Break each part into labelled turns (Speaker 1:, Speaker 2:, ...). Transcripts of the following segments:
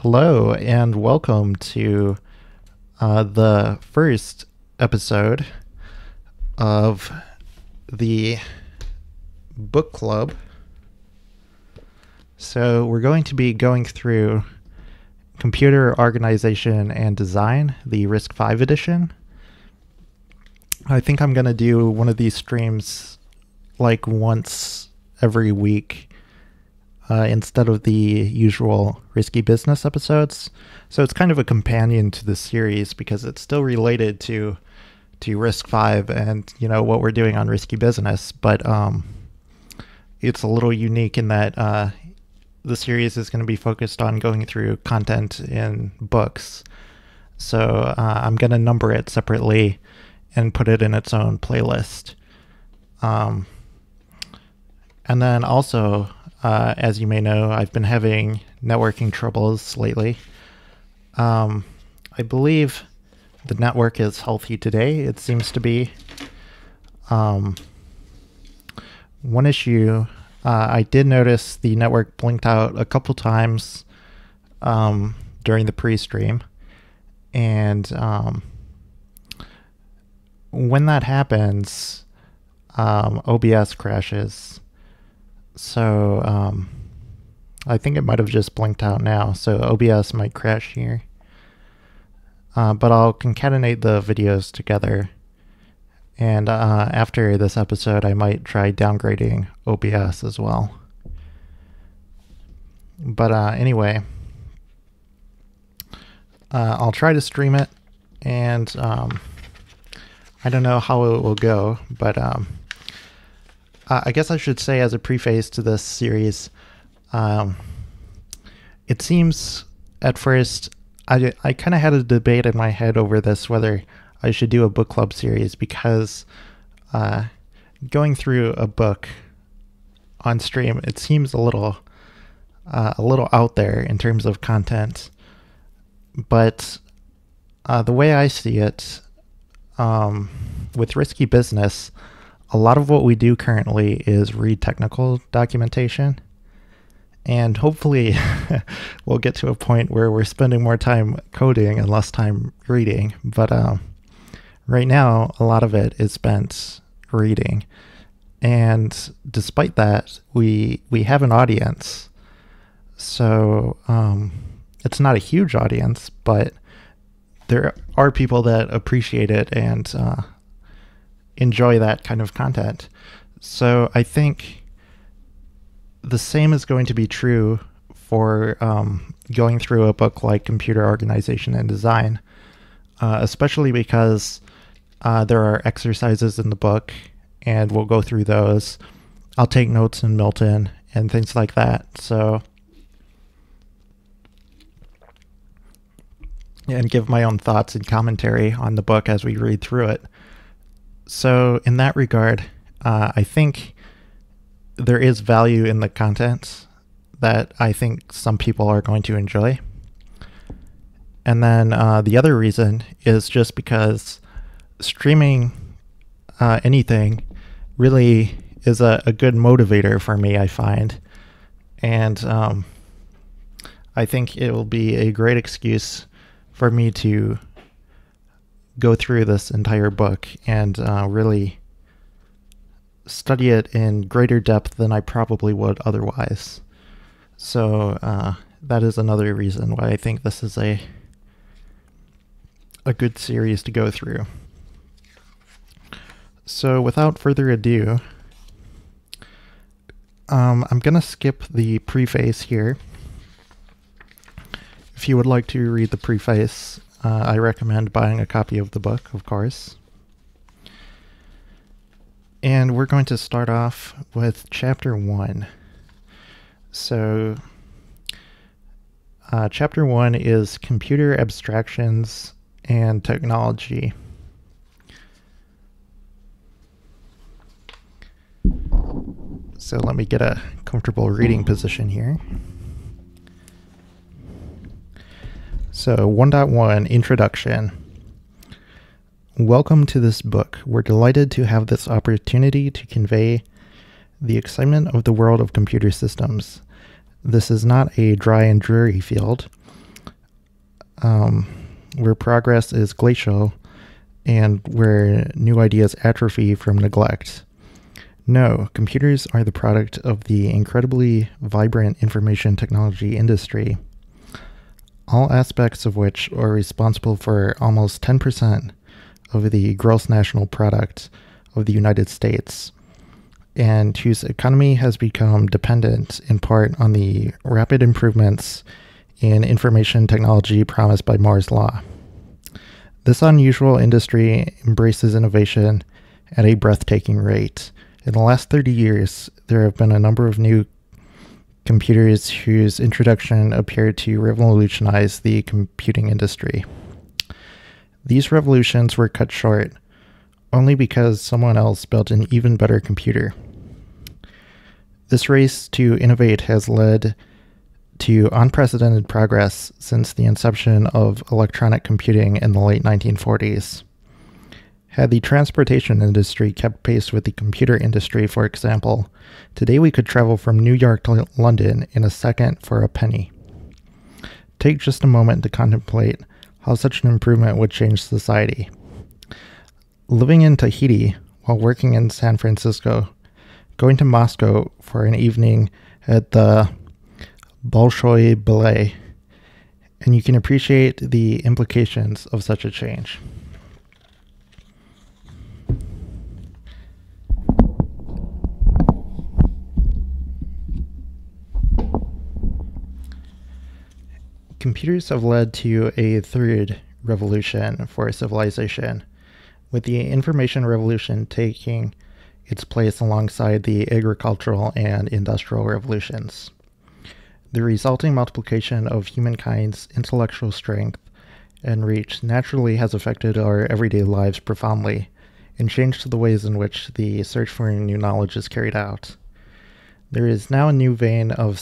Speaker 1: Hello and welcome to the first episode of the book club. So we're going to be going through Computer Organization and Design, the RISC-V edition. I think I'm going to do one of these streams like once every week instead of the usual Risky Business episodes. So it's kind of a companion to the series because it's still related to RISC-V and, you know, what we're doing on Risky Business, but it's a little unique in that the series is going to be focused on going through content in books. So I'm going to number it separately and put it in its own playlist. And then also, as you may know, I've been having networking troubles lately. I believe the network is healthy today. It seems to be. One issue, I did notice the network blinked out a couple times during the pre-stream. And when that happens, OBS crashes. So I think it might have just blinked out now, so OBS might crash here. But I'll concatenate the videos together, and after this episode I might try downgrading OBS as well. But anyway, I'll try to stream it, and I don't know how it will go, but I guess I should say as a preface to this series, it seems at first, I kind of had a debate in my head over this, whether I should do a book club series, because going through a book on stream, it seems a little out there in terms of content. But the way I see it, with Risky Business, a lot of what we do currently is read technical documentation, and hopefully we'll get to a point where we're spending more time coding and less time reading. But right now, a lot of it is spent reading, and despite that, we have an audience. So it's not a huge audience, but there are people that appreciate it and enjoy that kind of content. So I think the same is going to be true for going through a book like Computer Organization and Design, especially because there are exercises in the book, and we'll go through those. I'll take notes in Milton and things like that. So, and give my own thoughts and commentary on the book as we read through it. So in that regard, I think there is value in the content that I think some people are going to enjoy. And then the other reason is just because streaming anything really is a good motivator for me, I find. And I think it will be a great excuse for me to go through this entire book and really study it in greater depth than I probably would otherwise. So that is another reason why I think this is a good series to go through. So without further ado, I'm gonna skip the preface here. If you would like to read the preface, I recommend buying a copy of the book, of course. And we're going to start off with Chapter 1. So, Chapter 1 is Computer Abstractions and Technology. So let me get a comfortable reading position here. So 1.1 Introduction. Welcome to this book. We're delighted to have this opportunity to convey the excitement of the world of computer systems. This is not a dry and dreary field. where progress is glacial and where new ideas atrophy from neglect. No, computers are the product of the incredibly vibrant information technology industry, all aspects of which are responsible for almost 10% of the gross national product of the United States, and whose economy has become dependent in part on the rapid improvements in information technology promised by Moore's Law. This unusual industry embraces innovation at a breathtaking rate. In the last 30 years, there have been a number of new computers whose introduction appeared to revolutionize the computing industry. These revolutions were cut short only because someone else built an even better computer. This race to innovate has led to unprecedented progress since the inception of electronic computing in the late 1940s. Had the transportation industry kept pace with the computer industry, for example, today we could travel from New York to London in a second for a penny. Take just a moment to contemplate how such an improvement would change society. Living in Tahiti while working in San Francisco, going to Moscow for an evening at the Bolshoi Ballet, and you can appreciate the implications of such a change. Computers have led to a third revolution for civilization, with the information revolution taking its place alongside the agricultural and industrial revolutions. The resulting multiplication of humankind's intellectual strength and reach naturally has affected our everyday lives profoundly and changed the ways in which the search for new knowledge is carried out. There is now a new vein of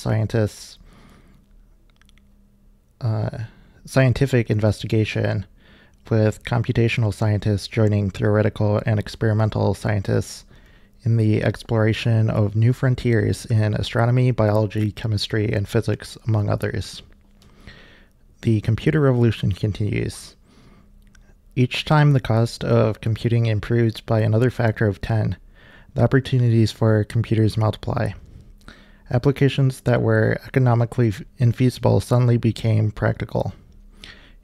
Speaker 1: scientific investigation, with computational scientists joining theoretical and experimental scientists in the exploration of new frontiers in astronomy, biology, chemistry, and physics, among others. The computer revolution continues. Each time the cost of computing improves by another factor of 10, the opportunities for computers multiply. Applications that were economically infeasible suddenly became practical.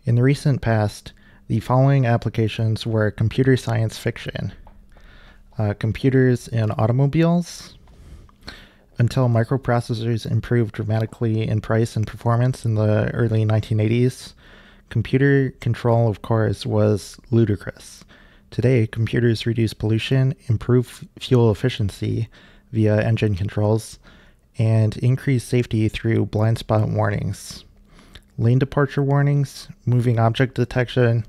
Speaker 1: In the recent past, the following applications were computer science fiction. Computers in automobiles, until microprocessors improved dramatically in price and performance in the early 1980s, computer control of cars was ludicrous. Today, computers reduce pollution, improve fuel efficiency via engine controls, and increase safety through blind spot warnings, lane departure warnings, moving object detection,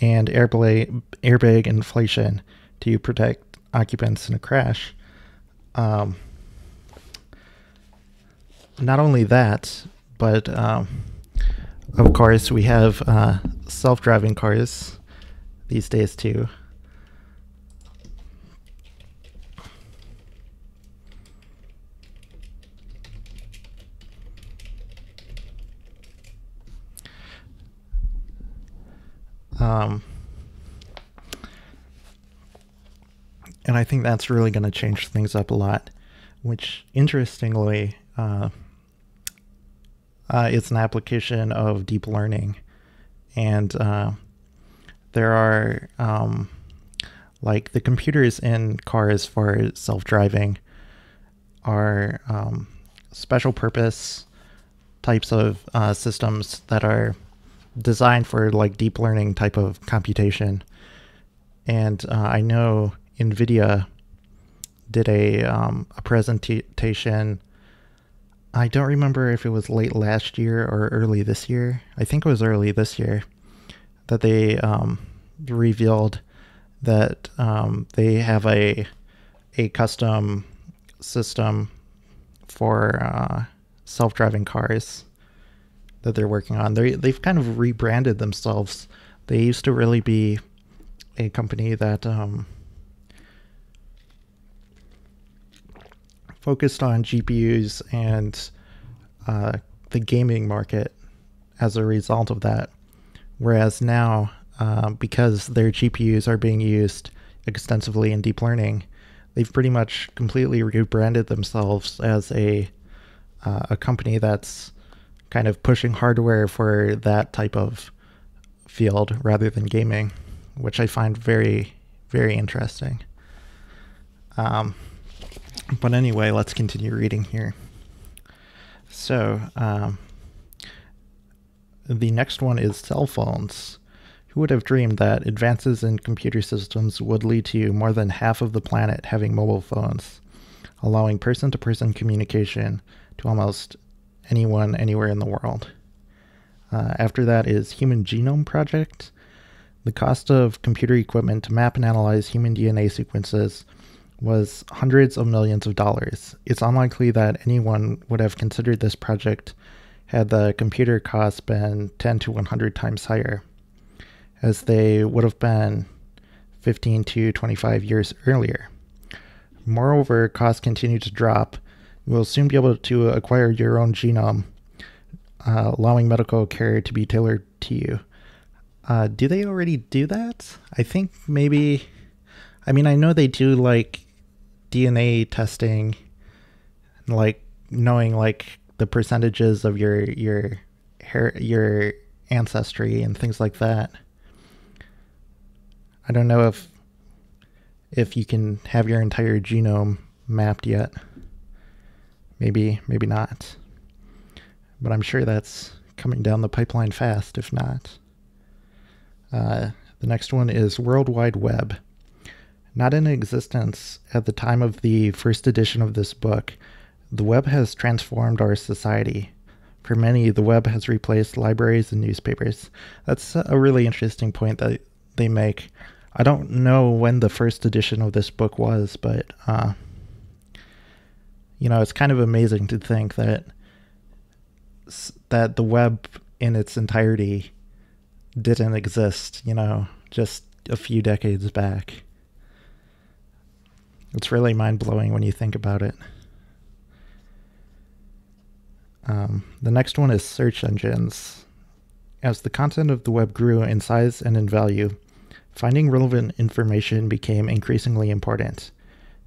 Speaker 1: and airbag inflation to protect occupants in a crash. Not only that, but of course we have self-driving cars these days too. And I think that's really going to change things up a lot, which interestingly it's an application of deep learning. And there are like the computers in cars for self-driving are special purpose types of systems that are designed for like deep learning type of computation. And I know NVIDIA did a presentation. I don't remember if it was late last year or early this year. I think it was early this year that they revealed that they have a custom system for self-driving cars that they're working on. They've kind of rebranded themselves. They used to really be a company that focused on GPUs and the gaming market as a result of that. Whereas now, because their GPUs are being used extensively in deep learning, they've pretty much completely rebranded themselves as a company that's kind of pushing hardware for that type of field rather than gaming, which I find very, very interesting. But anyway, let's continue reading here. So, the next one is cell phones. Who would have dreamed that advances in computer systems would lead to more than half of the planet having mobile phones, allowing person-to-person communication to almost anyone, anywhere in the world? After that is Human Genome Project. The cost of computer equipment to map and analyze human DNA sequences was hundreds of millions of dollars. It's unlikely that anyone would have considered this project had the computer costs been 10 to 100 times higher, as they would have been 15 to 25 years earlier. Moreover, costs continue to drop. You will soon be able to acquire your own genome, allowing medical care to be tailored to you. Do they already do that? I think maybe, I mean, I know they do like DNA testing, like knowing like the percentages of your ancestry and things like that. I don't know if you can have your entire genome mapped yet. Maybe not. But I'm sure that's coming down the pipeline fast, if not. The next one is World Wide Web. Not in existence at the time of the first edition of this book, the web has transformed our society. For many, the web has replaced libraries and newspapers. That's a really interesting point that they make. I don't know when the first edition of this book was, but it's kind of amazing to think that the web in its entirety didn't exist, just a few decades back. It's really mind-blowing when you think about it. The next one is search engines. As the content of the web grew in size and in value, finding relevant information became increasingly important.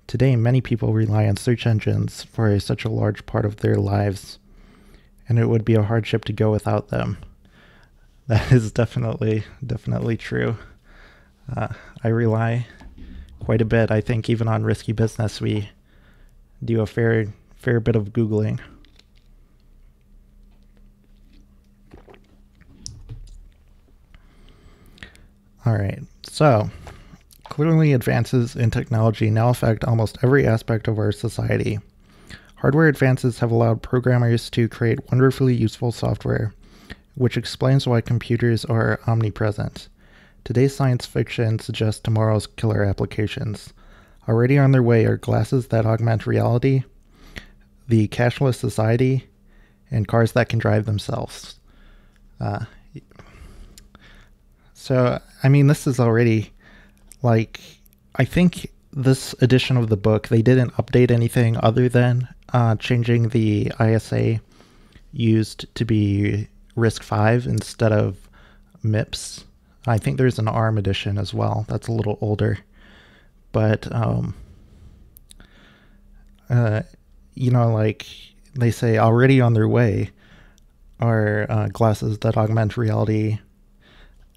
Speaker 1: Today, many people rely on search engines for such a large part of their lives, and it would be a hardship to go without them. That is definitely true. I rely quite a bit. I think even on Risky Business, we do a fair bit of Googling. All right, so clearly advances in technology now affect almost every aspect of our society. Hardware advances have allowed programmers to create wonderfully useful software, which explains why computers are omnipresent. Today's science fiction suggests tomorrow's killer applications. Already on their way are glasses that augment reality, the cashless society, and cars that can drive themselves. So, I mean, this is already, like, I think this edition of the book, they didn't update anything other than changing the ISA used to be RISC-V instead of MIPS. I think there's an ARM edition as well. That's a little older. But, like they say, already on their way are glasses that augment reality.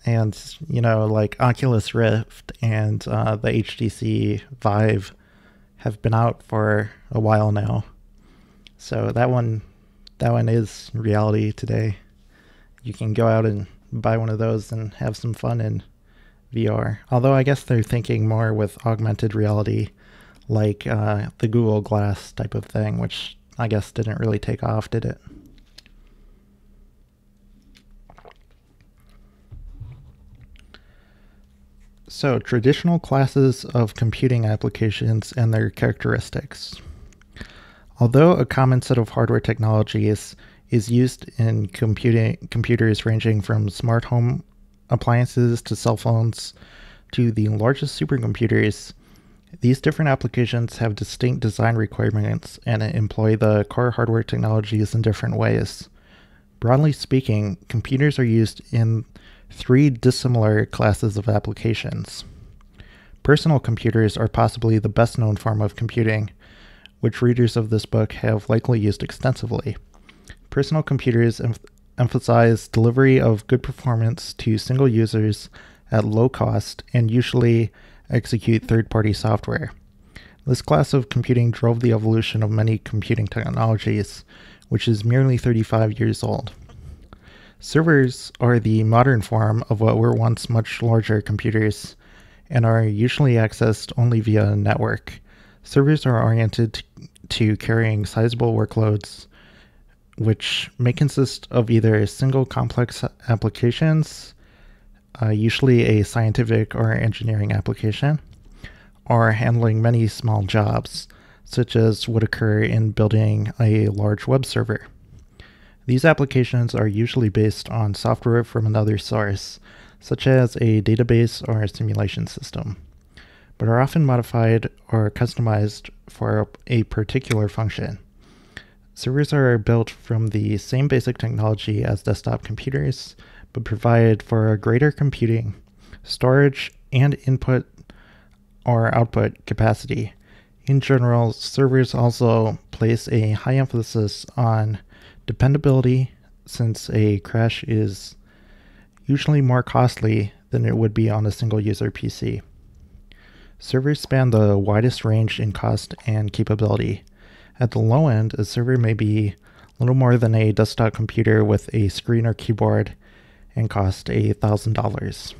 Speaker 1: And, like Oculus Rift and the HTC Vive have been out for a while now. So that one is reality today. You can go out and buy one of those and have some fun in VR. Although I guess they're thinking more with augmented reality, like the Google Glass type of thing, which I guess didn't really take off, did it? So, traditional classes of computing applications and their characteristics. Although a common set of hardware technologies is used in computers ranging from smart home appliances to cell phones to the largest supercomputers, these different applications have distinct design requirements and employ the core hardware technologies in different ways. Broadly speaking, computers are used in three dissimilar classes of applications. Personal computers are possibly the best known form of computing, which readers of this book have likely used extensively. Personal computers emphasize delivery of good performance to single users at low cost and usually execute third-party software. This class of computing drove the evolution of many computing technologies, which is merely 35 years old. Servers are the modern form of what were once much larger computers and are usually accessed only via a network. Servers are oriented to carrying sizable workloads, which may consist of either single complex applications, usually a scientific or engineering application, or handling many small jobs, such as would occur in building a large web server. These applications are usually based on software from another source, such as a database or a simulation system, but are often modified or customized for a particular function. Servers are built from the same basic technology as desktop computers, but provide for greater computing, storage, and input or output capacity. In general, servers also place a high emphasis on dependability, since a crash is usually more costly than it would be on a single-user PC. Servers span the widest range in cost and capability. At the low end, a server may be little more than a desktop computer with a screen or keyboard and cost $1,000.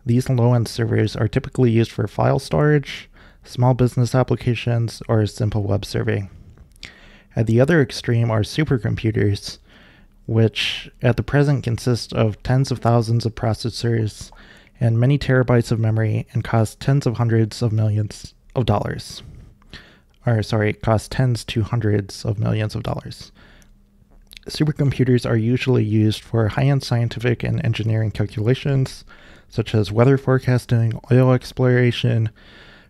Speaker 1: These low-end servers are typically used for file storage, small business applications, or simple web serving. At the other extreme are supercomputers, which at the present consist of tens of thousands of processors and many terabytes of memory and cost tens of hundreds of millions of dollars. Cost tens to hundreds of millions of dollars. Supercomputers are usually used for high-end scientific and engineering calculations, such as weather forecasting, oil exploration,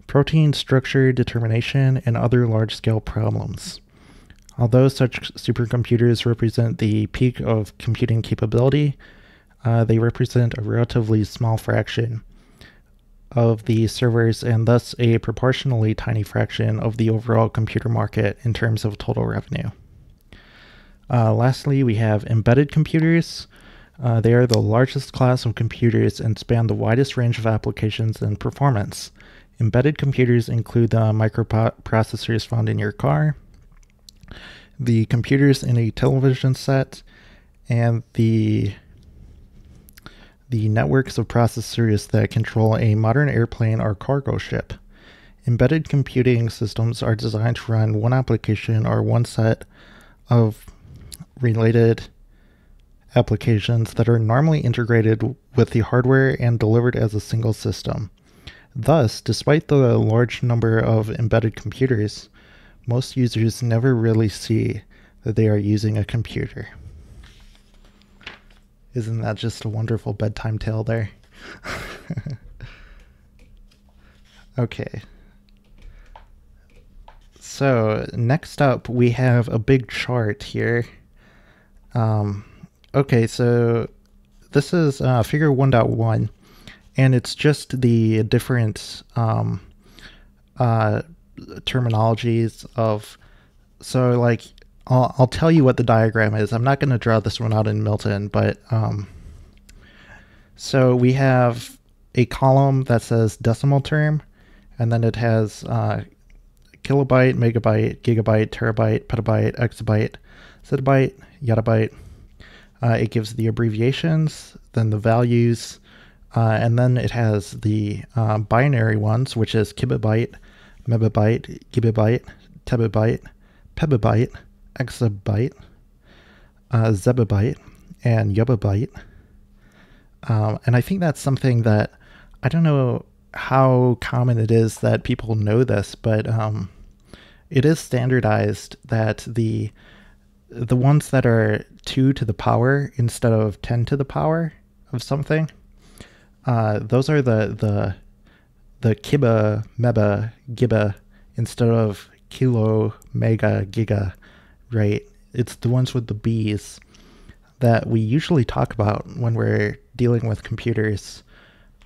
Speaker 1: protein structure determination, and other large-scale problems. Although such supercomputers represent the peak of computing capability, they represent a relatively small fraction of the servers and thus a proportionally tiny fraction of the overall computer market in terms of total revenue. Lastly, we have embedded computers. They are the largest class of computers and span the widest range of applications and performance. Embedded computers include the microprocessors found in your car, the computers in a television set, and the networks of processors that control a modern airplane or cargo ship. Embedded computing systems are designed to run one application or one set of related applications that are normally integrated with the hardware and delivered as a single system. Thus, despite the large number of embedded computers, most users never really see that they are using a computer. Isn't that just a wonderful bedtime tale there? Okay. So next up, we have a big chart here. Okay, so this is figure 1.1, and it's just the different terminologies of, so like, I'll tell you what the diagram is. I'm not going to draw this one out in Milton, but so we have a column that says decimal term, and then it has kilobyte, megabyte, gigabyte, terabyte, petabyte, exabyte, zettabyte, yottabyte. It gives the abbreviations, then the values, and then it has the binary ones, which is kibibyte, megabyte, gigabyte, terabyte, petabyte, exabyte, zettabyte, and yottabyte. And I think that's something that, I don't know how common it is that people know this, but it is standardized that the ones that are 2 to the power instead of 10 to the power of something, those are the kiba, meba, giba instead of kilo, mega, giga, right? It's the ones with the B's that we usually talk about when we're dealing with computers,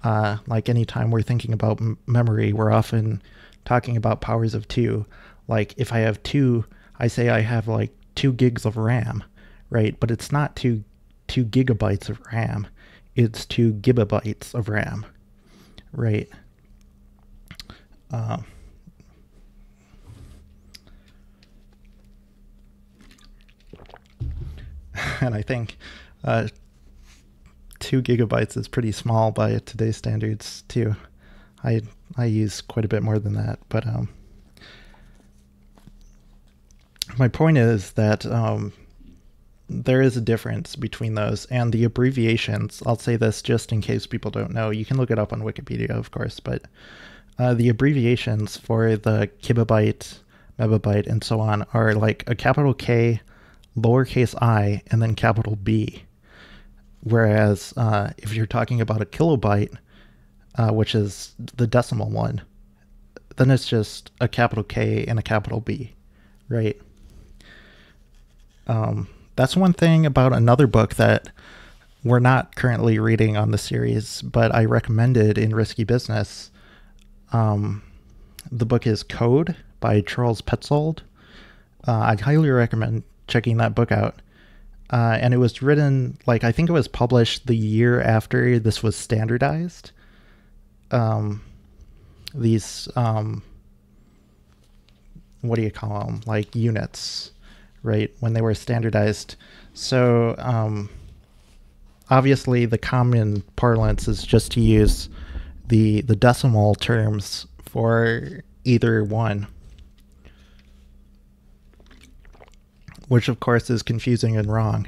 Speaker 1: like anytime we're thinking about memory, we're often talking about powers of 2. Like if I have 2, I say I have like 2 gigs of RAM, right? But it's not 2 gigabytes of RAM. It's 2 gigabytes of RAM, right? And I think 2 gigabytes is pretty small by today's standards too. I use quite a bit more than that, but my point is that there is a difference between those, and the abbreviations, I'll say this just in case people don't know, you can look it up on Wikipedia, of course, but the abbreviations for the kilobyte, megabyte, and so on are like a capital K, lowercase I, and then capital B. Whereas if you're talking about a kilobyte, which is the decimal one, then it's just a capital K and a capital B, right? That's one thing about another book that we're not currently reading on the series, but I recommended in Risky Business. The book is COAD by Charles Petzold. I highly recommend checking that book out. And it was written, like, I think it was published the year after this was standardized. These, what do you call them? Like units, right? When they were standardized. So, obviously the common parlance is just to use the decimal terms for either one, which of course is confusing and wrong.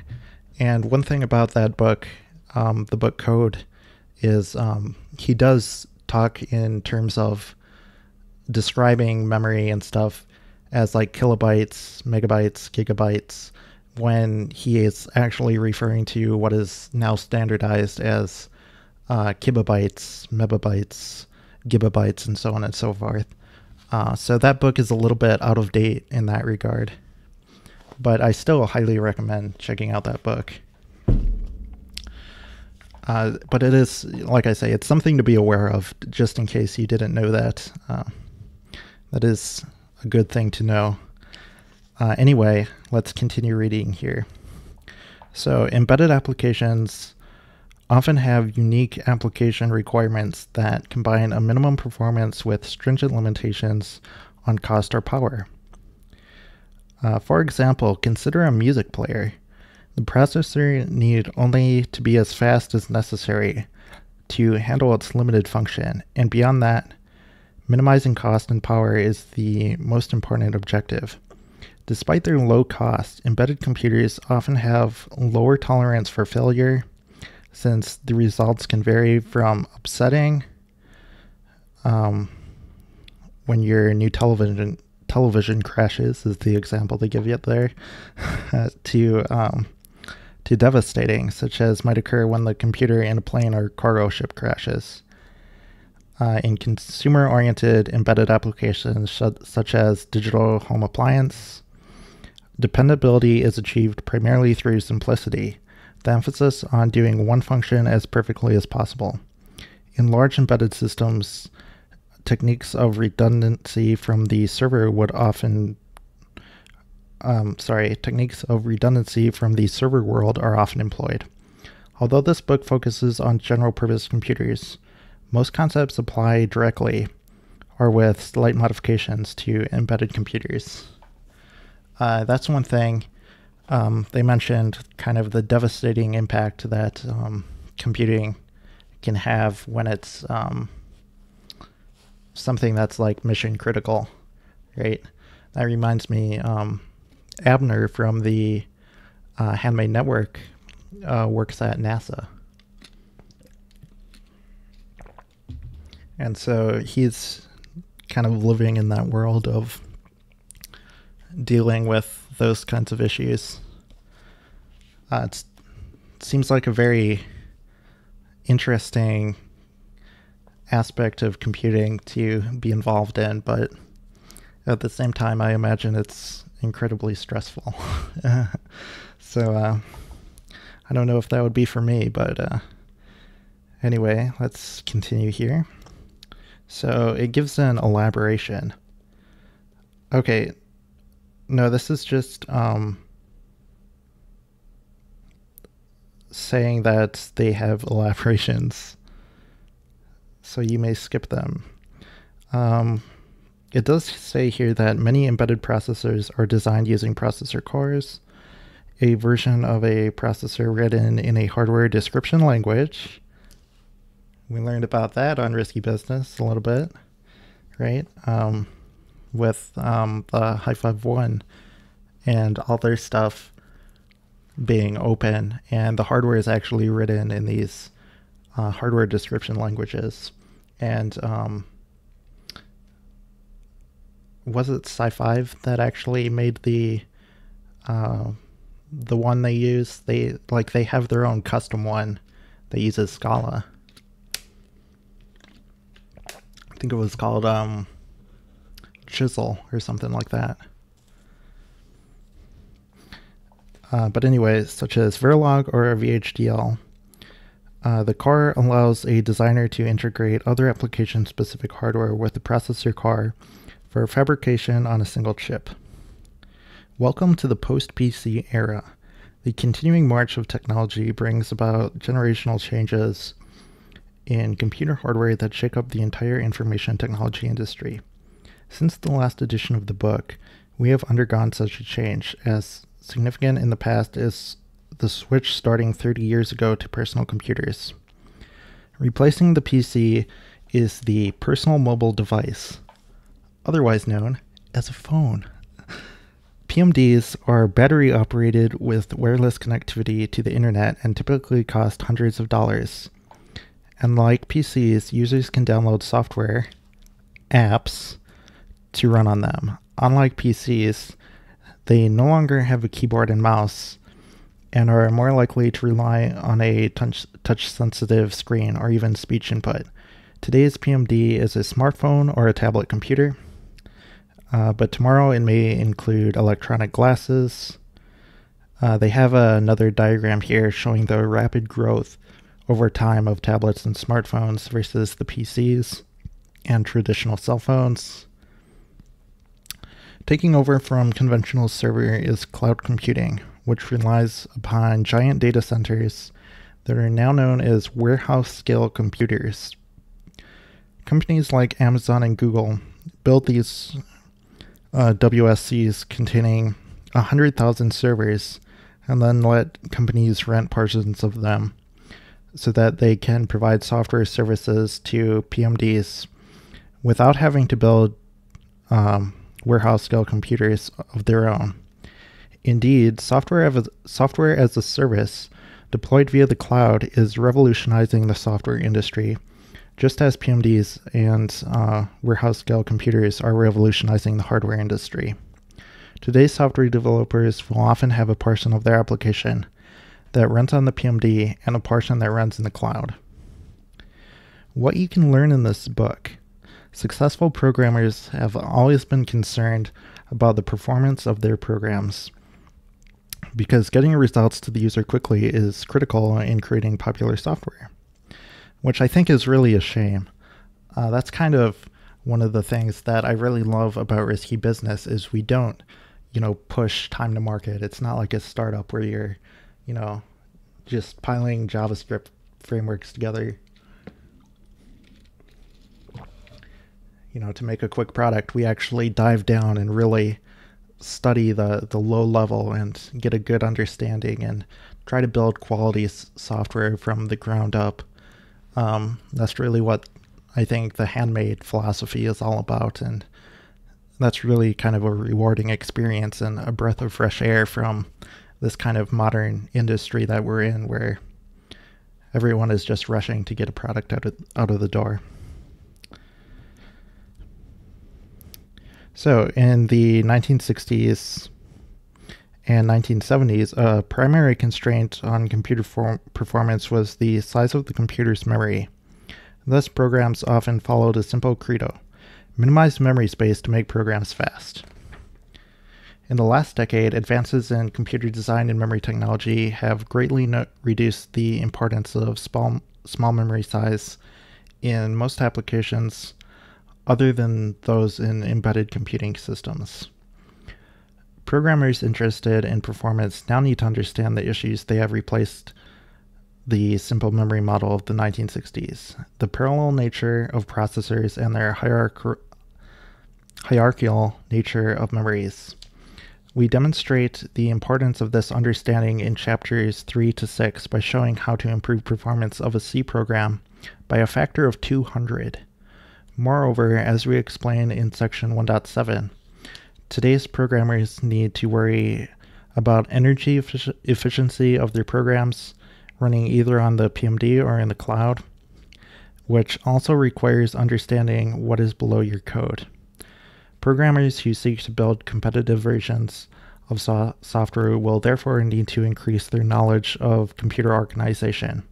Speaker 1: And one thing about that book, the book COAD, is he does talk in terms of describing memory and stuff as like kilobytes, megabytes, gigabytes, when he is actually referring to what is now standardized as kilobytes, megabytes, gigabytes, and so on and so forth. So that book is a little bit out of date in that regard, but I still highly recommend checking out that book. But it is, like I say, it's something to be aware of, just in case you didn't know that. That is a good thing to know. Anyway, let's continue reading here. So embedded applications often have unique application requirements that combine a minimum performance with stringent limitations on cost or power. For example, consider a music player. The processor need only to be as fast as necessary to handle its limited function, and beyond that, minimizing cost and power is the most important objective. Despite their low cost, embedded computers often have lower tolerance for failure, since the results can vary from upsetting, when your new television crashes, is the example they give you there, to devastating, such as might occur when the computer in a plane or cargo ship crashes. In consumer-oriented embedded applications such as digital home appliance, dependability is achieved primarily through simplicity, the emphasis on doing one function as perfectly as possible. In large embedded systems, techniques of redundancy from the server world are often employed. Although this book focuses on general-purpose computers, most concepts apply directly or with slight modifications to embedded computers. That's one thing. They mentioned kind of the devastating impact that computing can have when it's something that's like mission critical, right? That reminds me, Abner from the handmade-network works at NASA. And so he's kind of living in that world of dealing with those kinds of issues. It seems like a very interesting aspect of computing to be involved in, but at the same time, I imagine it's incredibly stressful. So I don't know if that would be for me, but Anyway, let's continue here. So it gives an elaboration. Okay, no, this is just saying that they have elaborations, so you may skip them. It does say here that many embedded processors are designed using processor cores, a version of a processor written in a hardware description language. We learned about that on Risky Business a little bit, right? With the SiFive One and all their stuff being open, and the hardware is actually written in these hardware description languages. And was it SiFive that actually made the one they use? They have their own custom one that uses Scala. I think it was called Chisel or something like that. But anyway, such as Verilog or VHDL, the core allows a designer to integrate other application-specific hardware with the processor core for fabrication on a single chip. Welcome to the post-PC era. The continuing march of technology brings about generational changes in computer hardware that shake up the entire information technology industry. Since the last edition of the book, we have undergone such a change. As significant in the past is the switch starting 30 years ago to personal computers. Replacing the PC is the personal mobile device, otherwise known as a phone. PMDs are battery operated with wireless connectivity to the internet and typically cost hundreds of dollars. And like PCs, users can download software, apps, to run on them. Unlike PCs, they no longer have a keyboard and mouse and are more likely to rely on a touch-sensitive screen or even speech input. Today's PMD is a smartphone or a tablet computer, but tomorrow it may include electronic glasses. They have another diagram here showing the rapid growth over time of tablets and smartphones versus the PCs and traditional cell phones. Taking over from conventional server is cloud computing, which relies upon giant data centers that are now known as warehouse-scale computers. Companies like Amazon and Google build these WSCs containing 100,000 servers and then let companies rent portions of them so that they can provide software services to PMDs without having to build warehouse-scale computers of their own. Indeed, software as a service deployed via the cloud is revolutionizing the software industry, just as PMDs and warehouse-scale computers are revolutionizing the hardware industry. Today's software developers will often have a portion of their application that runs on the PMD and a portion that runs in the cloud. What you can learn in this book. Successful programmers have always been concerned about the performance of their programs because getting results to the user quickly is critical in creating popular software, which I think is really a shame. That's kind of one of the things that I really love about Risky Business is we don't, push time to market. It's not like a startup where you're, just piling JavaScript frameworks together, to make a quick product. We actually dive down and really study the low level and get a good understanding and try to build quality software from the ground up. That's really what I think the handmade philosophy is all about, and that's really kind of a rewarding experience and a breath of fresh air from this kind of modern industry that we're in, where everyone is just rushing to get a product out of the door. So in the 1960s and 1970s, a primary constraint on computer performance was the size of the computer's memory. Thus, programs often followed a simple credo: minimize memory space to make programs fast. In the last decade, advances in computer design and memory technology have greatly reduced the importance of small memory size in most applications other than those in embedded computing systems. Programmers interested in performance now need to understand the issues they have replaced the simple memory model of the 1960s, the parallel nature of processors and their hierarchical nature of memories. We demonstrate the importance of this understanding in chapters 3 to 6 by showing how to improve performance of a C program by a factor of 200. Moreover, as we explain in section 1.7, today's programmers need to worry about energy efficiency of their programs running either on the PMD or in the cloud, which also requires understanding what is below your code. Programmers who seek to build competitive versions of software will therefore need to increase their knowledge of computer organization.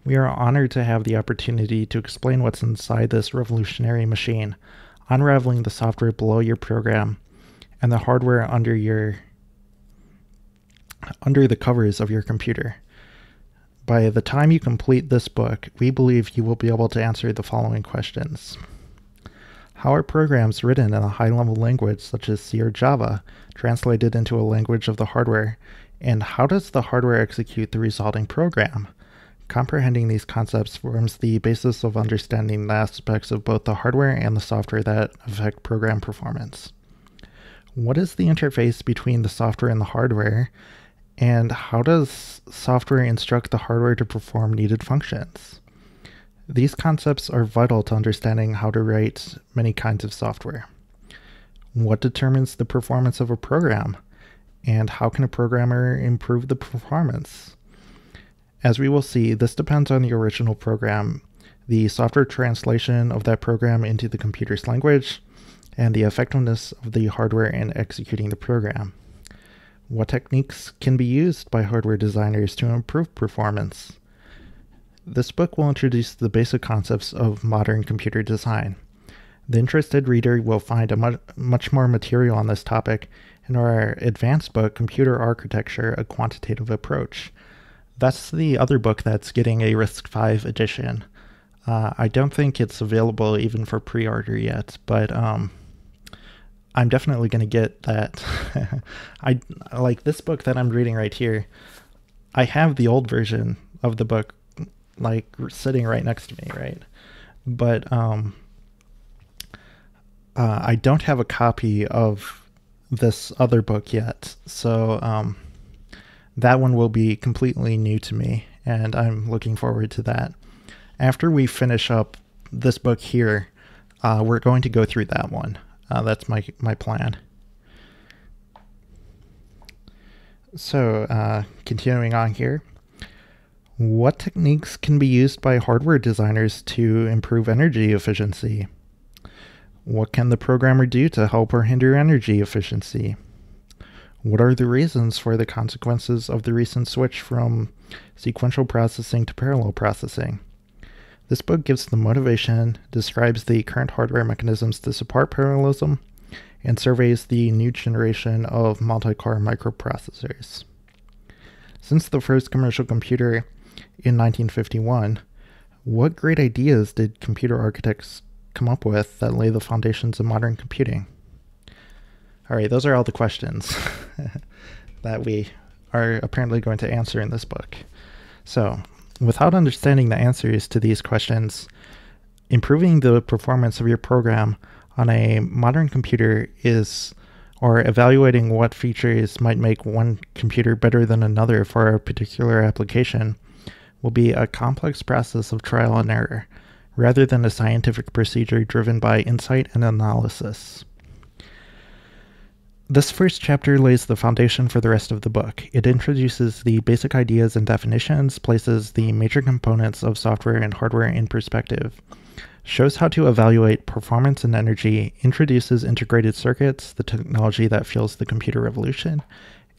Speaker 1: We are honored to have the opportunity to explain what's inside this revolutionary machine, unraveling the software below your program and the hardware under the covers of your computer. By the time you complete this book, we believe you will be able to answer the following questions. How are programs written in a high-level language such as C or Java translated into a language of the hardware, and how does the hardware execute the resulting program? Comprehending these concepts forms the basis of understanding the aspects of both the hardware and the software that affect program performance. What is the interface between the software and the hardware, and how does software instruct the hardware to perform needed functions? These concepts are vital to understanding how to write many kinds of software. What determines the performance of a program, and how can a programmer improve the performance? As we will see, this depends on the original program, the software translation of that program into the computer's language, and the effectiveness of the hardware in executing the program. What techniques can be used by hardware designers to improve performance? This book will introduce the basic concepts of modern computer design. The interested reader will find much more material on this topic in our advanced book, Computer Architecture, A Quantitative Approach. That's the other book that's getting a RISC-V edition. I don't think it's available even for pre-order yet, but I'm definitely going to get that. I like this book that I'm reading right here. I have the old version of the book like sitting right next to me, right? But I don't have a copy of this other book yet, so that one will be completely new to me, and I'm looking forward to that. After we finish up this book here, we're going to go through that one. That's my plan. So continuing on here, what techniques can be used by hardware designers to improve energy efficiency? What can the programmer do to help or hinder energy efficiency? What are the reasons for the consequences of the recent switch from sequential processing to parallel processing? This book gives the motivation, describes the current hardware mechanisms to support parallelism, and surveys the new generation of multi-core microprocessors. Since the first commercial computer in 1951, what great ideas did computer architects come up with that lay the foundations of modern computing? All right, those are all the questions that we are apparently going to answer in this book. So, without understanding the answers to these questions, improving the performance of your program on a modern computer or evaluating what features might make one computer better than another for a particular application, will be a complex process of trial and error, rather than a scientific procedure driven by insight and analysis. This first chapter lays the foundation for the rest of the book. It introduces the basic ideas and definitions, places the major components of software and hardware in perspective, shows how to evaluate performance and energy, introduces integrated circuits, the technology that fuels the computer revolution,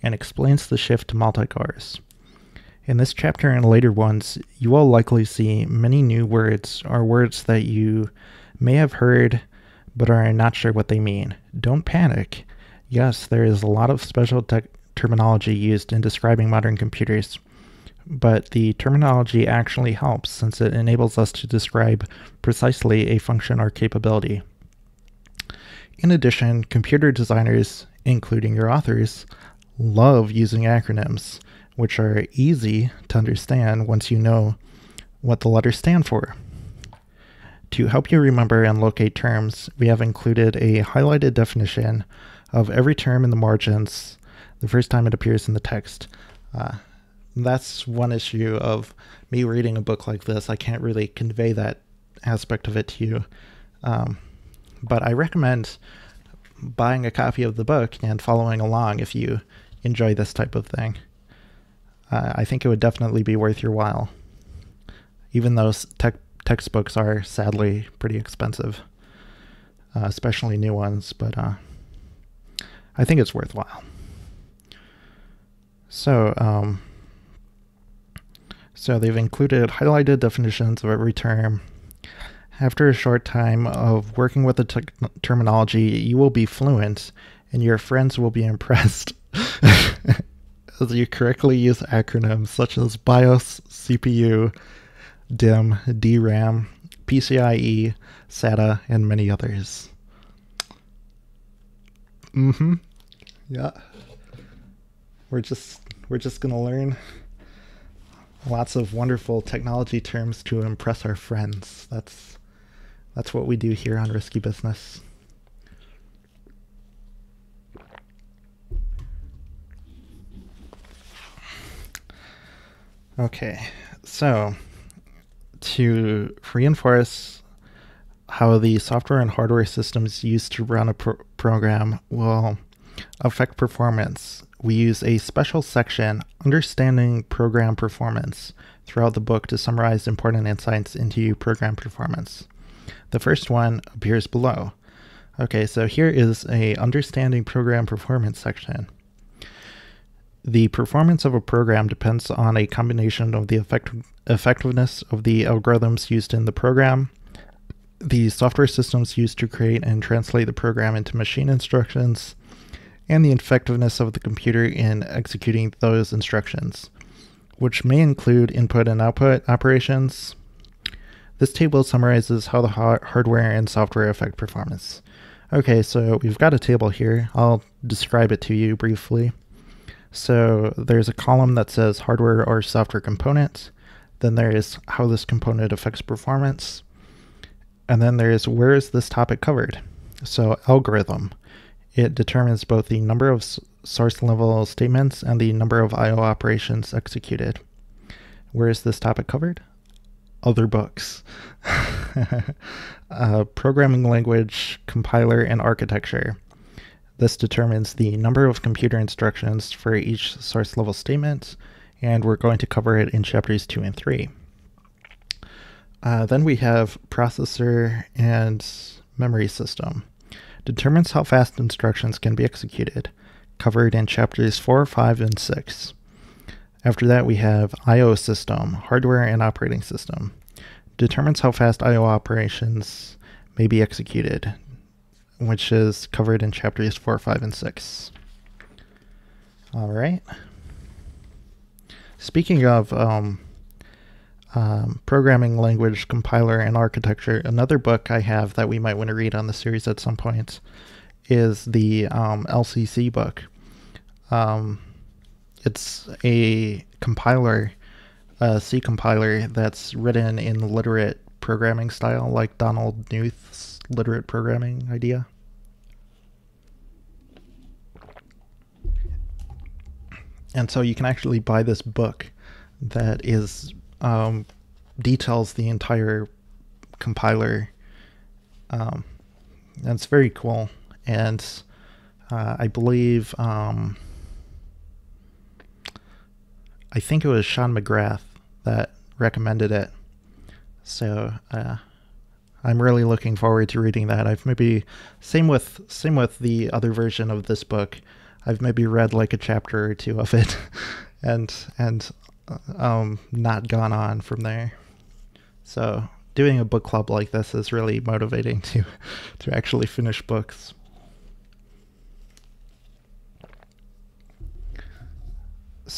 Speaker 1: and explains the shift to multi-cores. In this chapter and later ones, you will likely see many new words or words that you may have heard but are not sure what they mean. Don't panic. Yes, there is a lot of special terminology used in describing modern computers, but the terminology actually helps since it enables us to describe precisely a function or capability. In addition, computer designers, including your authors, love using acronyms, which are easy to understand once you know what the letters stand for. To help you remember and locate terms, we have included a highlighted definition of every term in the margins the first time it appears in the text. That's one issue of me reading a book like this. I can't really convey that aspect of it to you. But I recommend buying a copy of the book and following along if you enjoy this type of thing. I think it would definitely be worth your while, even though textbooks are sadly pretty expensive, especially new ones, but I think it's worthwhile. So, so they've included highlighted definitions of every term. After a short time of working with the terminology, you will be fluent, and your friends will be impressed as you correctly use acronyms such as BIOS, CPU, DIMM, DRAM, PCIe, SATA, and many others. Yeah. We're just gonna learn lots of wonderful technology terms to impress our friends. That's what we do here on Risky Business. Okay, so to reinforce how the software and hardware systems used to run a program will affect performance, we use a special section, Understanding Program Performance, throughout the book to summarize important insights into program performance. The first one appears below. Okay, so here is a Understanding Program Performance section. The performance of a program depends on a combination of the effectiveness of the algorithms used in the program, the software systems used to create and translate the program into machine instructions, and the effectiveness of the computer in executing those instructions, which may include input and output operations. This table summarizes how the hardware and software affect performance. Okay, so we've got a table here. I'll describe it to you briefly. So there's a column that says hardware or software component. Then there is how this component affects performance. And then there is where is this topic covered? So algorithm. It determines both the number of source level statements and the number of I/O operations executed. Where is this topic covered? Other books. Programming language, compiler, and architecture. This determines the number of computer instructions for each source level statement, and we're going to cover it in chapters 2 and 3. Then we have processor and memory system. Determines how fast instructions can be executed, covered in chapters 4, 5, and 6. After that, we have I/O system, hardware and operating system. Determines how fast I/O operations may be executed, which is covered in chapters 4, 5, and 6. All right. Speaking of programming language, compiler, and architecture, another book I have that we might want to read on the series at some point is the LCC book. It's a compiler, a C compiler that's written in literate programming style, like Donald Knuth's literate programming idea. And so you can actually buy this book that is details the entire compiler. And it's very cool. And I believe I think it was Sean McGrath that recommended it. So I'm really looking forward to reading that. I've maybe same with the other version of this book. I've maybe read like a chapter or two of it, and not gone on from there. So doing a book club like this is really motivating to actually finish books.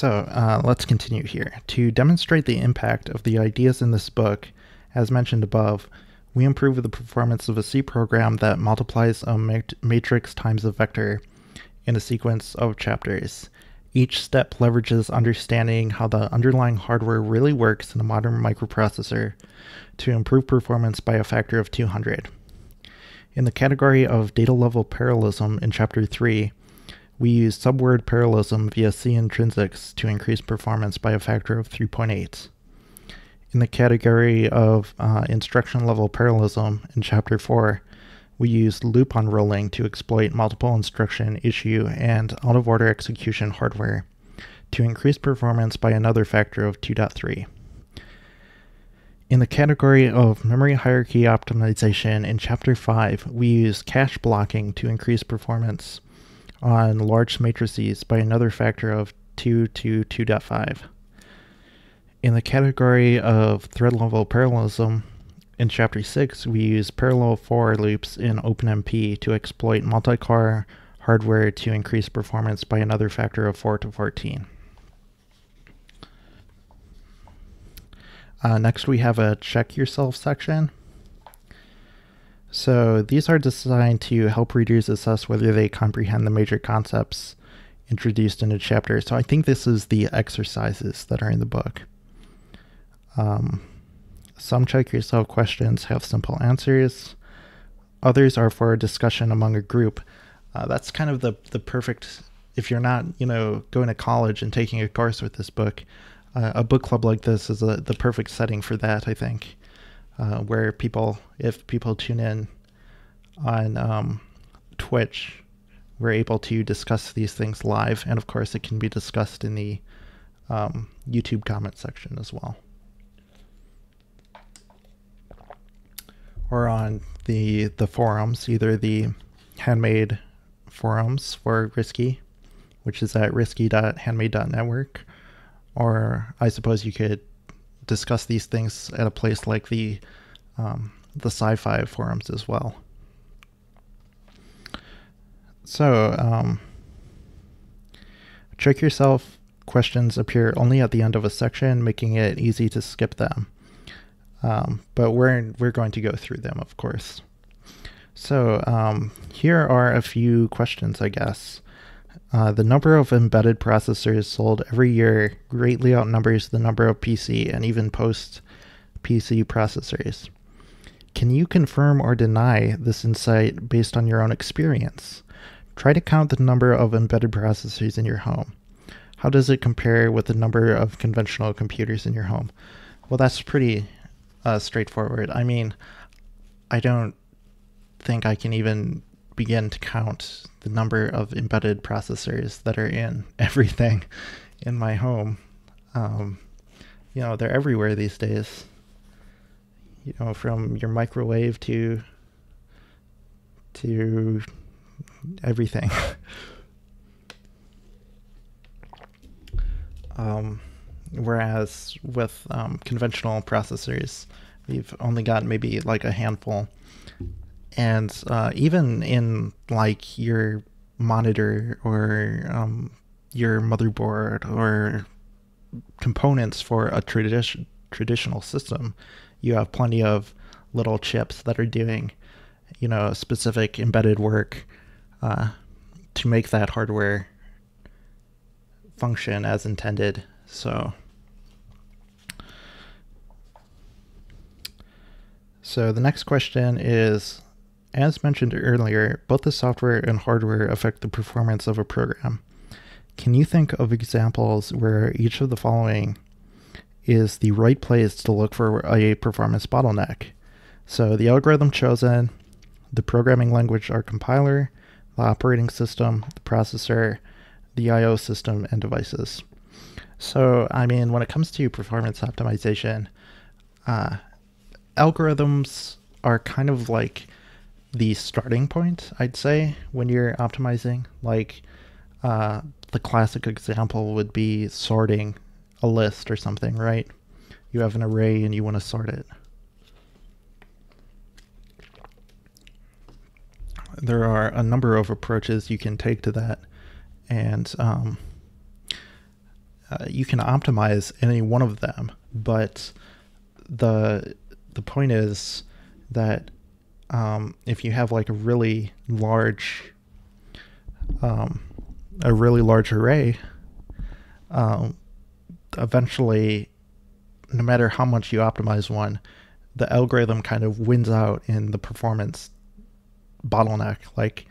Speaker 1: Let's continue here. To demonstrate the impact of the ideas in this book, as mentioned above, we improve the performance of a C program that multiplies a matrix times a vector in a sequence of chapters. Each step leverages understanding how the underlying hardware really works in a modern microprocessor to improve performance by a factor of 200. In the category of data level parallelism in Chapter 3, we use subword parallelism via C intrinsics to increase performance by a factor of 3.8. In the category of instruction level parallelism in Chapter 4, we use loop unrolling to exploit multiple instruction issue and out-of-order execution hardware to increase performance by another factor of 2.3. In the category of memory hierarchy optimization in Chapter 5, we use cache blocking to increase performance on large matrices by another factor of 2 to 2.5. In the category of thread level parallelism, in Chapter 6, we use parallel for loops in OpenMP to exploit multi-core hardware to increase performance by another factor of 4 to 14. Next, we have a check yourself section. So these are designed to help readers assess whether they comprehend the major concepts introduced in a chapter. So I think this is the exercises that are in the book. Some check yourself questions have simple answers. Others are for a discussion among a group. That's kind of the perfect, if you're not, going to college and taking a course with this book, a book club like this is the perfect setting for that, I think. Where if people tune in on Twitch, we're able to discuss these things live, and of course it can be discussed in the YouTube comment section as well. Or on the forums, either the handmade forums for RISC-V, which is at risky.handmade.network, or I suppose you could discuss these things at a place like the SiFive Forums as well. So, check yourself questions appear only at the end of a section, making it easy to skip them. But we're going to go through them, of course. So here are a few questions, I guess. The number of embedded processors sold every year greatly outnumbers the number of PC and even post-PC processors. Can you confirm or deny this insight based on your own experience? Try to count the number of embedded processors in your home. How does it compare with the number of conventional computers in your home? Well, that's pretty straightforward. I mean, I don't think I can even begin to count the number of embedded processors that are in everything in my home. They're everywhere these days. From your microwave to everything. Whereas with conventional processors, we've only got maybe like a handful. And even in like your monitor or your motherboard or components for a traditional system, you have plenty of little chips that are doing, specific embedded work to make that hardware function as intended. So the next question is, as mentioned earlier, both the software and hardware affect the performance of a program. Can you think of examples where each of the following is the right place to look for a performance bottleneck? So the algorithm chosen, the programming language or compiler, the operating system, the processor, the I/O system, and devices. So, I mean, when it comes to performance optimization, algorithms are kind of like the starting point, I'd say, when you're optimizing. Like the classic example would be sorting a list or something, right? You have an array and you want to sort it. There are a number of approaches you can take to that, and you can optimize any one of them, but the point is that if you have like a really large array, eventually, no matter how much you optimize one, the algorithm kind of wins out in the performance bottleneck. Like,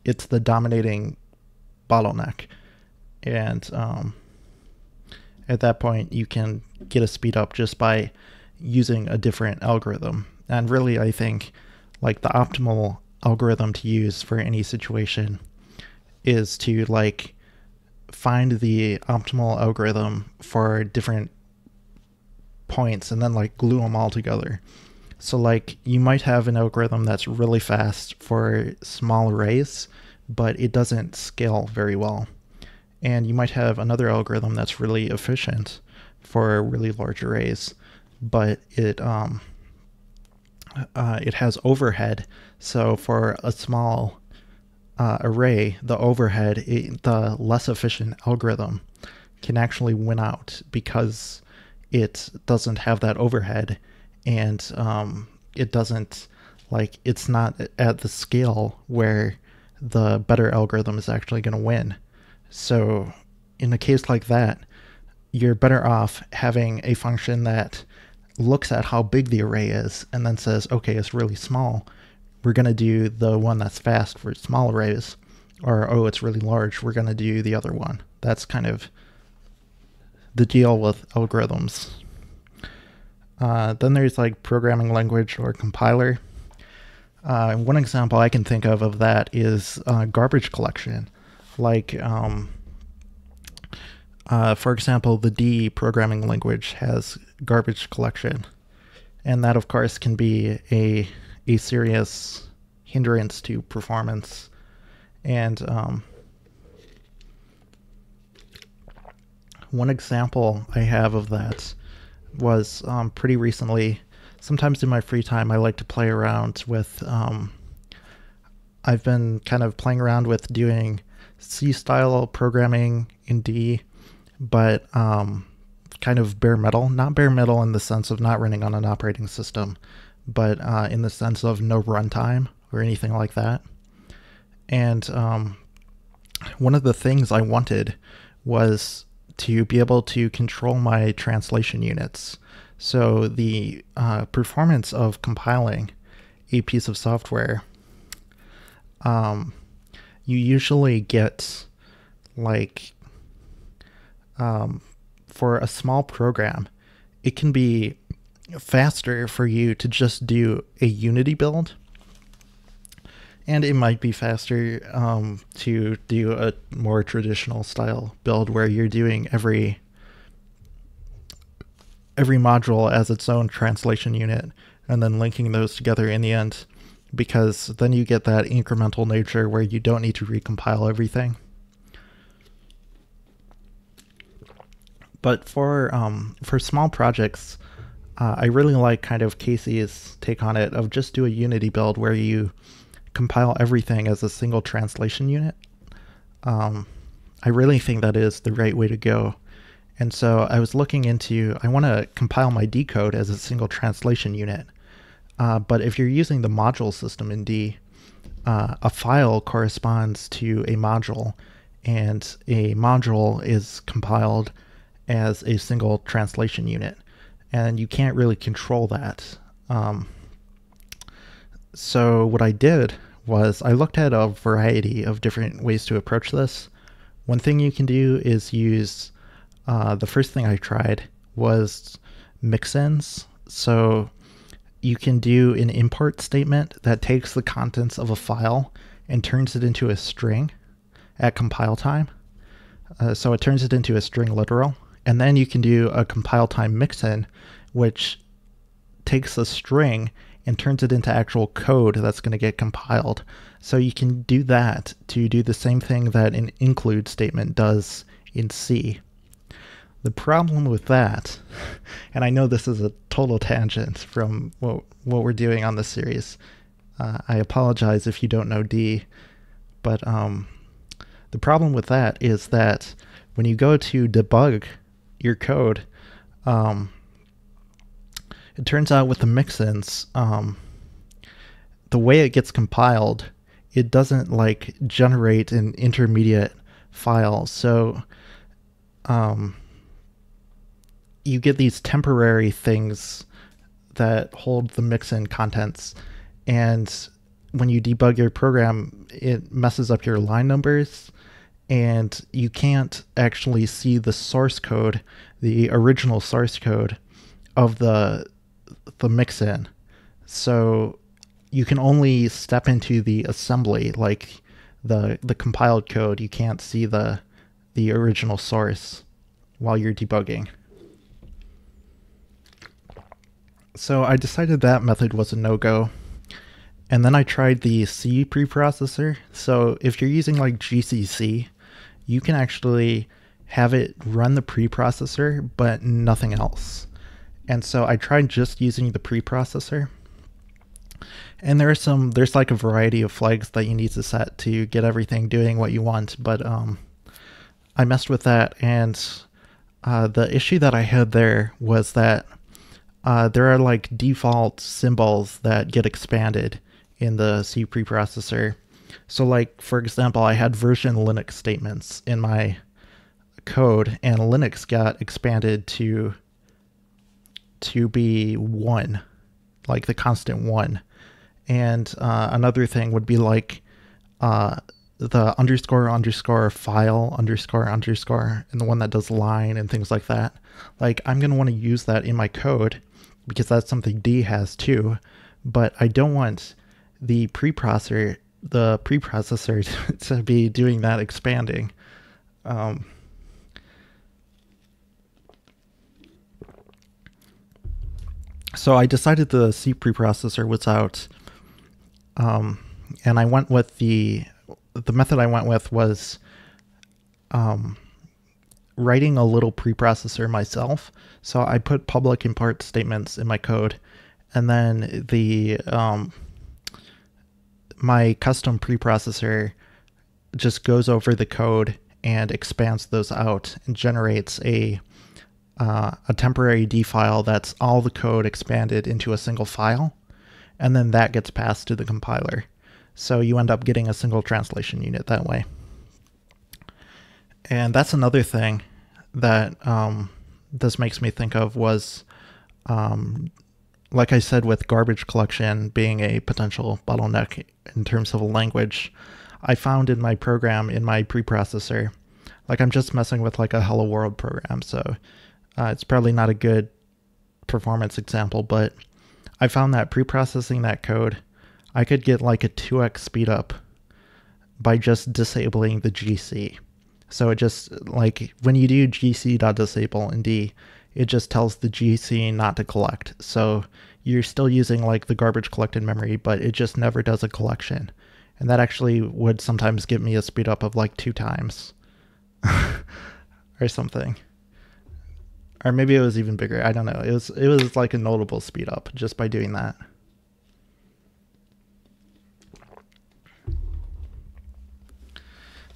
Speaker 1: it's the dominating bottleneck. And at that point, you can get a speed up just by using a different algorithm. And really, I think like the optimal algorithm to use for any situation is to like find the optimal algorithm for different points and then like glue them all together. So like you might have an algorithm that's really fast for small arrays, but it doesn't scale very well. And you might have another algorithm that's really efficient for really large arrays, but it has overhead. So for a small array, the overhead, the less efficient algorithm can actually win out because it doesn't have that overhead, and it doesn't, like, it's not at the scale where the better algorithm is actually going to win. So in a case like that, you're better off having a function that looks at how big the array is and then says, okay, it's really small, we're going to do the one that's fast for small arrays. Or, oh, it's really large, we're going to do the other one. That's kind of the deal with algorithms. Then there's like programming language or compiler. One example I can think of that is garbage collection. Like, for example, the D programming language has garbage collection. And that, of course, can be a serious hindrance to performance. And one example I have of that was pretty recently. Sometimes in my free time, I like to play around with, I've been kind of playing around with doing C-style programming in D, but kind of bare metal. Not bare metal in the sense of not running on an operating system, but in the sense of no runtime or anything like that. And one of the things I wanted was to be able to control my translation units. So the performance of compiling a piece of software, you usually get, like, for a small program, it can be faster for you to just do a Unity build. And it might be faster to do a more traditional style build where you're doing every module as its own translation unit and then linking those together in the end, because then you get that incremental nature where you don't need to recompile everything. But for small projects, I really like kind of Casey's take on it of just do a Unity build where you compile everything as a single translation unit. I really think that is the right way to go. And so I was looking into, I want to compile my D code as a single translation unit. But if you're using the module system in D, a file corresponds to a module, and a module is compiled as a single translation unit. And you can't really control that. So what I did was I looked at a variety of different ways to approach this. One thing you can do is use, the first thing I tried was mixins. So you can do an import statement that takes the contents of a file and turns it into a string at compile time. So it turns it into a string literal. And then you can do a compile time mixin, which takes a string and turns it into actual code that's going to get compiled. So you can do that to do the same thing that an include statement does in C. The problem with that, and I know this is a total tangent from what we're doing on this series. I apologize if you don't know D, but the problem with that is that when you go to debug your code, it turns out with the mixins, the way it gets compiled, it doesn't like generate an intermediate file. So you get these temporary things that hold the mixin contents, and when you debug your program, it messes up your line numbers, and you can't actually see the source code, the original source code of the mixin. So you can only step into the assembly, like the compiled code. You can't see the original source while you're debugging. So I decided that method was a no-go. And then I tried the C preprocessor. So if you're using like GCC, you can actually have it run the preprocessor, but nothing else. And so I tried just using the preprocessor. And there's like a variety of flags that you need to set to get everything doing what you want. But I messed with that, and the issue that I had there was that there are like default symbols that get expanded in the C preprocessor. So like, for example, I had version Linux statements in my code, and Linux got expanded to be 1, like the constant 1. And another thing would be like the underscore file underscore, and the one that does line and things like that. Like, I'm going to want to use that in my code because that's something D has too, but I don't want the preprocessor to be doing that expanding. So I decided the C preprocessor was out, and I went with the method I went with was writing a little preprocessor myself. So I put public import statements in my code, and then my custom preprocessor just goes over the code and expands those out and generates a temporary D file that's all the code expanded into a single file, and then that gets passed to the compiler. So you end up getting a single translation unit that way. And that's another thing that this makes me think of was, like I said, with garbage collection being a potential bottleneck in terms of a language, I found in my program, in my preprocessor, like I'm just messing with like a Hello World program, so it's probably not a good performance example, but I found that preprocessing that code, I could get like a 2x speed up by just disabling the GC. So it just, like, when you do gc.disable in D, it just tells the GC not to collect. So you're still using like the garbage collected memory, but it just never does a collection. And that actually would sometimes give me a speed up of like 2 times or something. Or maybe it was even bigger. I don't know. It was like a notable speed up just by doing that.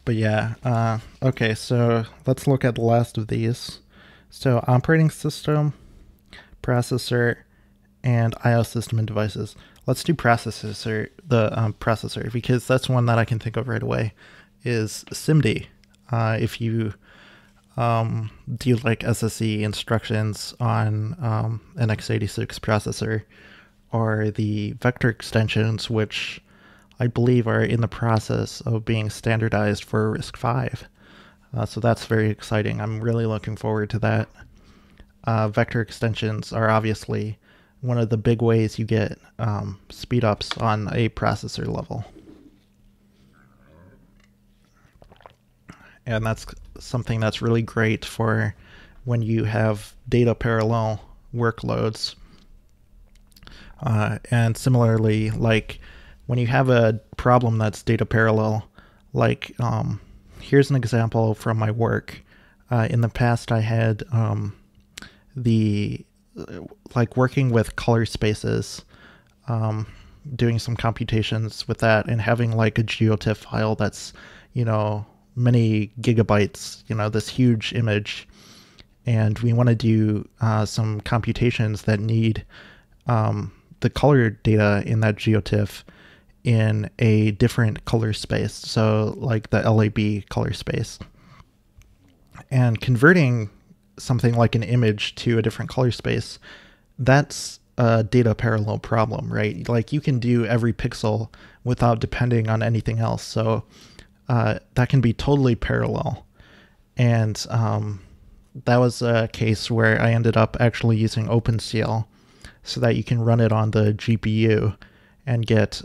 Speaker 1: But yeah, okay, so let's look at the last of these. So operating system, processor, and I/O system and devices. Let's do processor, processor, because that's one that I can think of right away, is SIMD. If you do like SSE instructions on an x86 processor, or the vector extensions, which I believe are in the process of being standardized for RISC-V. So that's very exciting. I'm really looking forward to that. Vector extensions are obviously one of the big ways you get speed ups on a processor level. And that's something that's really great for when you have data parallel workloads. And similarly, like when you have a problem that's data parallel, like here's an example from my work. In the past, I had like working with color spaces, doing some computations with that, and having like a geotiff file that's, you know, many gigabytes, this huge image, and we want to do some computations that need the color data in that geotiff in a different color space, so like the LAB color space. And converting something like an image to a different color space, that's a data parallel problem, right? Like you can do every pixel without depending on anything else. So that can be totally parallel. And that was a case where I ended up actually using OpenCL so that you can run it on the GPU and get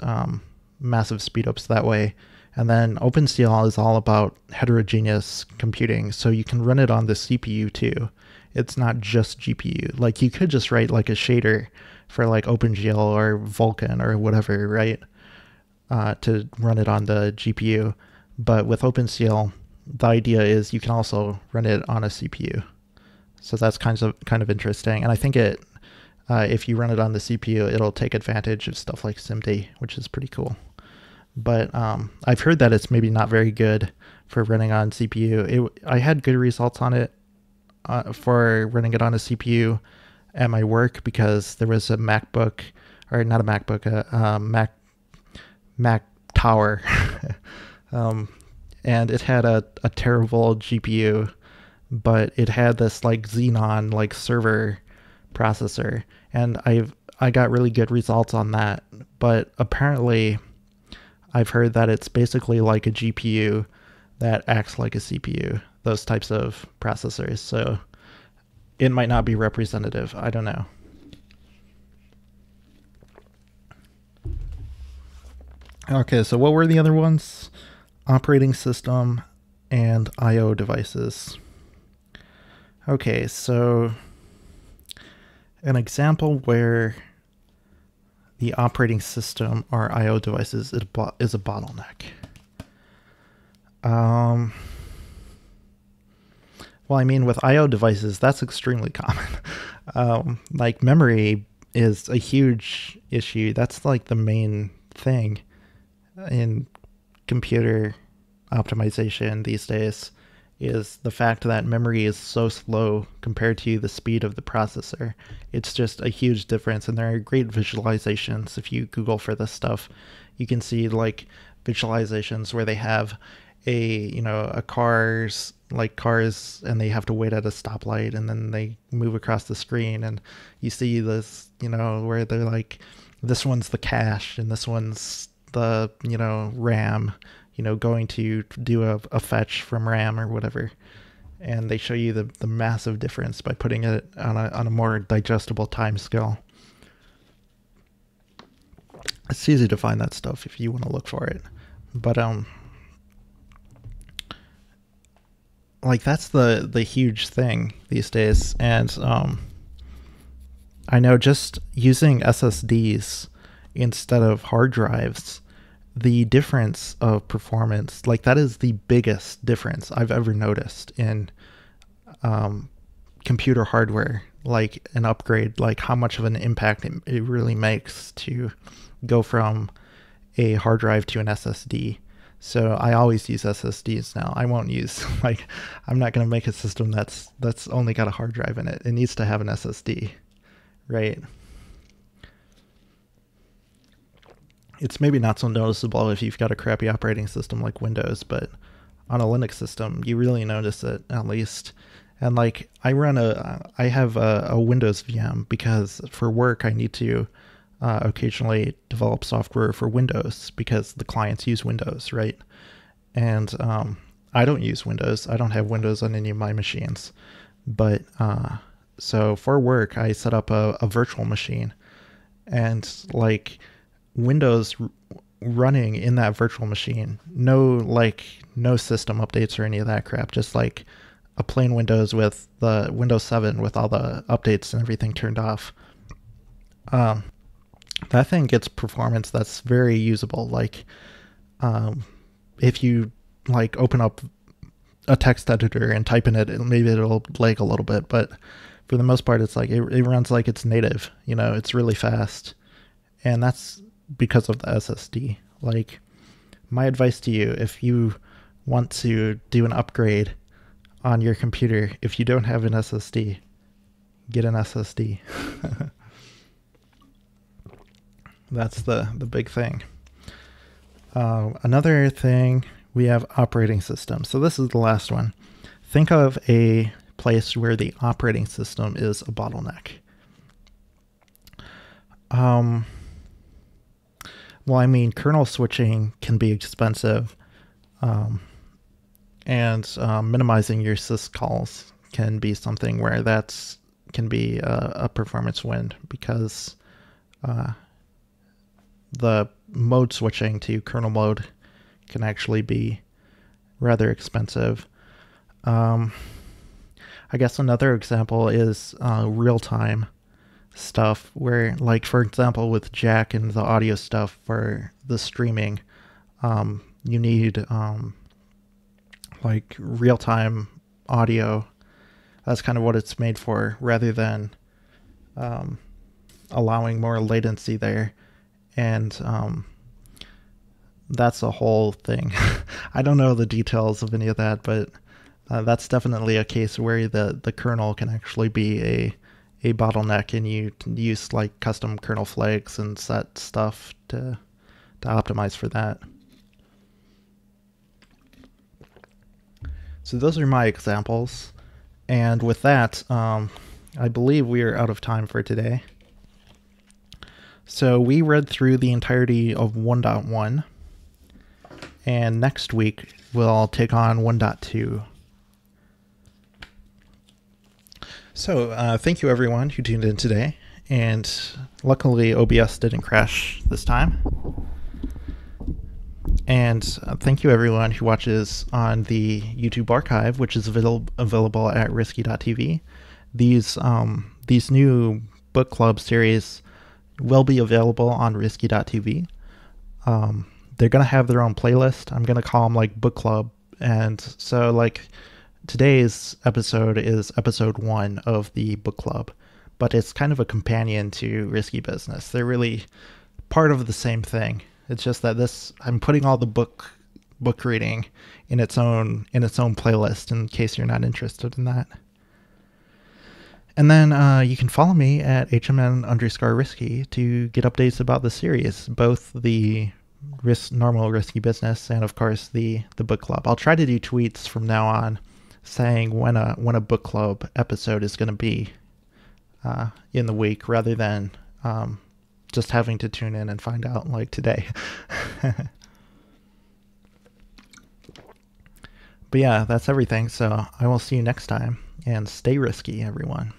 Speaker 1: massive speedups that way. And then OpenCL is all about heterogeneous computing, so you can run it on the CPU too. It's not just GPU. Like you could just write like a shader for like OpenGL or Vulkan or whatever, right? To run it on the GPU. But with OpenCL, the idea is you can also run it on a CPU. So that's kind of interesting. And I think if you run it on the CPU, it'll take advantage of stuff like SIMD, which is pretty cool. But I've heard that it's maybe not very good for running on CPU. I had good results on it for running it on a CPU at my work because there was a MacBook, or not a MacBook, a Mac Tower, and it had a terrible GPU, but it had this like Xenon like server processor, and I got really good results on that. But apparently I've heard that it's basically like a GPU that acts like a CPU, those types of processors. So it might not be representative. I don't know. Okay, so what were the other ones? Operating system and I/O devices. Okay, so an example where the operating system or I/O devices is a bottleneck. Well, I mean, with I/O devices, that's extremely common. Like memory is a huge issue. That's like the main thing in computer optimization these days, is the fact that memory is so slow compared to the speed of the processor. It's just a huge difference, and there are great visualizations. If you Google for this stuff, you can see like visualizations where they have a cars, and they have to wait at a stoplight, and then they move across the screen, and you see this, where they're like, this one's the cache, and this one's the, RAM, going to do a fetch from RAM or whatever. And they show you the massive difference by putting it on a more digestible time scale. It's easy to find that stuff if you want to look for it. But like that's the huge thing these days. And I know just using SSDs instead of hard drives, the difference of performance, like that is the biggest difference I've ever noticed in computer hardware, like an upgrade, like how much of an impact it really makes to go from a hard drive to an SSD. So I always use SSDs now. I won't use, I'm not going to make a system that's only got a hard drive in it. It needs to have an SSD, right? It's maybe not so noticeable if you've got a crappy operating system like Windows, but on a Linux system, you really notice it, at least. And like I have a Windows VM because for work I need to occasionally develop software for Windows because the clients use Windows, right? And I don't use Windows. I don't have Windows on any of my machines. But so for work, I set up a virtual machine, and like Windows running in that virtual machine, no system updates or any of that crap, just like a plain Windows with the Windows 7 with all the updates and everything turned off. That thing gets performance that's very usable. Like if you like open up a text editor and type in it, maybe it'll lag a little bit, but for the most part it's like it runs like it's native. It's really fast, and that's because of the SSD. Like my advice to you, if you want to do an upgrade on your computer, if you don't have an SSD, get an SSD. That's the big thing. Another thing, we have operating system. So this is the last one. Think of a place where the operating system is a bottleneck. Well, I mean, kernel switching can be expensive, and minimizing your syscalls can be something where can be a performance win, because the mode switching to kernel mode can actually be rather expensive. I guess another example is real-time stuff, where, like, for example, with Jack and the audio stuff for the streaming, you need like real-time audio. That's kind of what it's made for, rather than allowing more latency there. And that's a whole thing. I don't know the details of any of that, but that's definitely a case where the kernel can actually be a bottleneck, and you can use like custom kernel flags and set stuff to optimize for that. So those are my examples. And with that, I believe we are out of time for today. So we read through the entirety of 1.1, and next week we'll take on 1.2. So thank you everyone who tuned in today, and luckily OBS didn't crash this time. And thank you everyone who watches on the YouTube archive, which is available at risky.tv. These new book club series will be available on risky.tv. They're going to have their own playlist. I'm going to call them like book club. And so like today's episode is episode 1 of the book club, but it's kind of a companion to Risky Business. They're really part of the same thing. It's just that I'm putting all the book reading in its own playlist, in case you're not interested in that. And then you can follow me at HMN_risky to get updates about the series, both the normal Risky Business and of course the book club. I'll try to do tweets from now on saying when a book club episode is going to be in the week, rather than just having to tune in and find out like today. But yeah, that's everything. So I will see you next time, and stay risky, everyone.